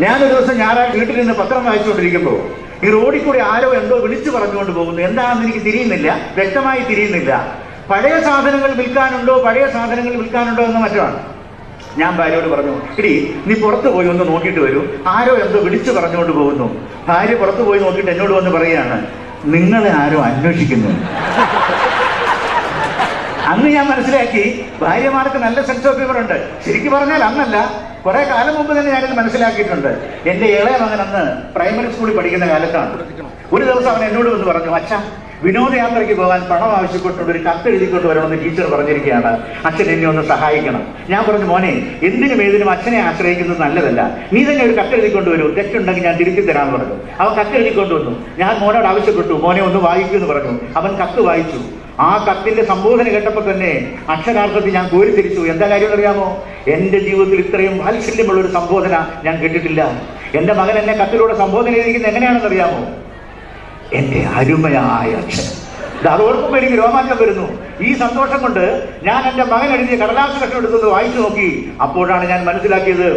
ഞാനൊരു ദിവസം ഞായറാഴ്ച വീട്ടിൽ നിന്ന് പത്രം വായിച്ചുകൊണ്ടിരിക്കുമ്പോൾ ഈ റോഡിൽ കൂടി ആരോ എന്തോ വിളിച്ചു പറഞ്ഞുകൊണ്ട് പോകുന്നു. എന്താണെന്ന് എനിക്ക് തിരിയുന്നില്ല, വ്യക്തമായി തിരിയുന്നില്ല. പഴയ സാധനങ്ങൾ വിൽക്കാനുണ്ടോ എന്ന് മറ്റുമാണ്. ഞാൻ ഭാര്യയോട് പറഞ്ഞു, ഇടി നീ പുറത്തു പോയി ഒന്ന് നോക്കിയിട്ട് വരൂ, ആരോ എന്തോ വിളിച്ചു പറഞ്ഞുകൊണ്ട് പോകുന്നു. ഭാര്യ പുറത്തു പോയി നോക്കിയിട്ട് എന്നോട് വന്ന് പറയുകയാണ്, നിങ്ങളെ ആരോ അന്വേഷിക്കുന്നു. അന്ന് ഞാൻ മനസ്സിലാക്കി ഭാര്യമാർക്ക് നല്ല സെൻസ് ഓഫ് ഹ്യൂമർ ഉണ്ട്. ശരിക്കും പറഞ്ഞാൽ അന്നല്ല, കുറെ കാലം മുമ്പ് തന്നെ ഞാനിത് മനസ്സിലാക്കിയിട്ടുണ്ട്. എന്റെ ഇളയ മകൻ അന്ന് പ്രൈമറി സ്കൂളിൽ പഠിക്കുന്ന കാലത്താണ്. ഒരു ദിവസം അവൻ എന്നോട് വന്ന് പറഞ്ഞു, അച്ഛാ വിനോദയാത്രയ്ക്ക് പോകാൻ പണം ആവശ്യപ്പെട്ടുകൊണ്ട് ഒരു കത്ത് എഴുതിക്കൊണ്ട് വരണമെന്ന് ടീച്ചർ പറഞ്ഞിരിക്കുകയാണ്, അച്ഛൻ എന്നെ ഒന്ന് സഹായിക്കണം. ഞാൻ പറഞ്ഞു, മോനെ എന്തിനും ഏതിനും അച്ഛനെ ആശ്രയിക്കുന്നത് നല്ലതല്ല, നീ തന്നെ ഒരു കത്ത് എഴുതിക്കൊണ്ട് വരൂ, തെറ്റുണ്ടെങ്കിൽ ഞാൻ തിരുത്തി തരാമെന്ന് പറഞ്ഞു. അവൻ കത്ത് എഴുതിക്കൊണ്ട് വന്നു. ഞാൻ മോനോട് ആവശ്യപ്പെട്ടു, മോനെ ഒന്ന് വായിക്കൂ എന്ന് പറഞ്ഞു. അവൻ കത്ത് വായിച്ചു. ആ കത്തിന്റെ സംബോധന കേട്ടപ്പോൾ തന്നെ അക്ഷരാർത്ഥത്തിൽ ഞാൻ കോരിത്തിരിച്ചു. എന്താ കാര്യം അറിയാമോ? എന്റെ ജീവിതത്തിൽ ഇത്രയും വാത്സല്യമുള്ള ഒരു സംബോധന ഞാൻ കേട്ടിട്ടില്ല. എന്റെ മകൻ എന്നെ കത്തിലൂടെ സംബോധന ചെയ്തിരിക്കുന്നത് എങ്ങനെയാണെന്ന് അറിയാമോ? എന്റെ അരുമയായ അച്ഛൻ. അത് ഓർക്കുമ്പോൾ എനിക്ക് രോമാഞ്ചം വരുന്നു. ഈ സന്തോഷം കൊണ്ട് ഞാൻ എന്റെ മകൻ എഴുതിയ കടലാസ് കഷ്ണം എടുത്തത് വായിച്ചു നോക്കി. അപ്പോഴാണ് ഞാൻ മനസ്സിലാക്കിയത്,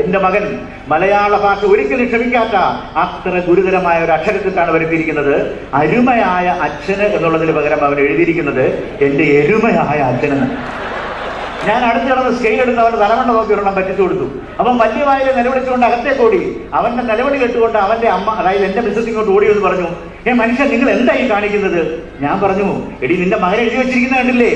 എന്റെ മകൻ മലയാള ഭാഷ ഒരിക്കലും ക്ഷമിക്കാത്ത അത്ര ഗുരുതരമായ ഒരു അക്ഷരത്തിലാണ് വരുത്തിയിരിക്കുന്നത്. അരുമയായ അച്ഛന് എന്നുള്ളതിന് പകരം അവൻ എഴുതിയിരിക്കുന്നത് എന്റെ എരുമയായ അച്ഛനെന്ന്. ഞാൻ അടുത്ത് കിടന്ന് സ്കെയിൽ എടുത്ത് അവന്റെ തലമണ്ട നോക്കി ഒരെണ്ണം പറ്റിച്ചു കൊടുത്തു. അവൻ വലിയ വായിൽ നിലവിളിച്ചുകൊണ്ട് അകത്തേക്ക് ഓടി. അവന്റെ നിലവിളി കേട്ടുകൊണ്ട് അവന്റെ അമ്മ, അതായത് എന്റെ ബിസിനസ് ഇങ്ങോട്ട് ഓടി എന്ന് പറഞ്ഞു, മനുഷ്യൻ നിങ്ങൾ എന്തായി കാണിക്കുന്നത്? ഞാൻ പറഞ്ഞു, എടി നിന്റെ മകൻ എഴുതി വെച്ചിരിക്കുന്ന കണ്ടില്ലേ,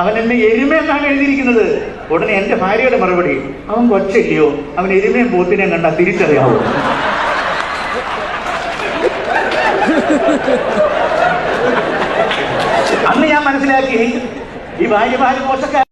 അവൻ എന്നെ എരുമയെന്നാണ് എഴുതിയിരിക്കുന്നത്. ഉടനെ എന്റെ ഭാര്യയുടെ മറുപടി, അവൻ കൊച്ചല്ലയോ, അവൻ എരുമയും പോത്തിനെയും കണ്ടാ തിരിച്ചറിയാവോ? അന്ന് ഞാൻ മനസ്സിലാക്കി, ഈ ഭാര്യമാര് മോശക്കാർ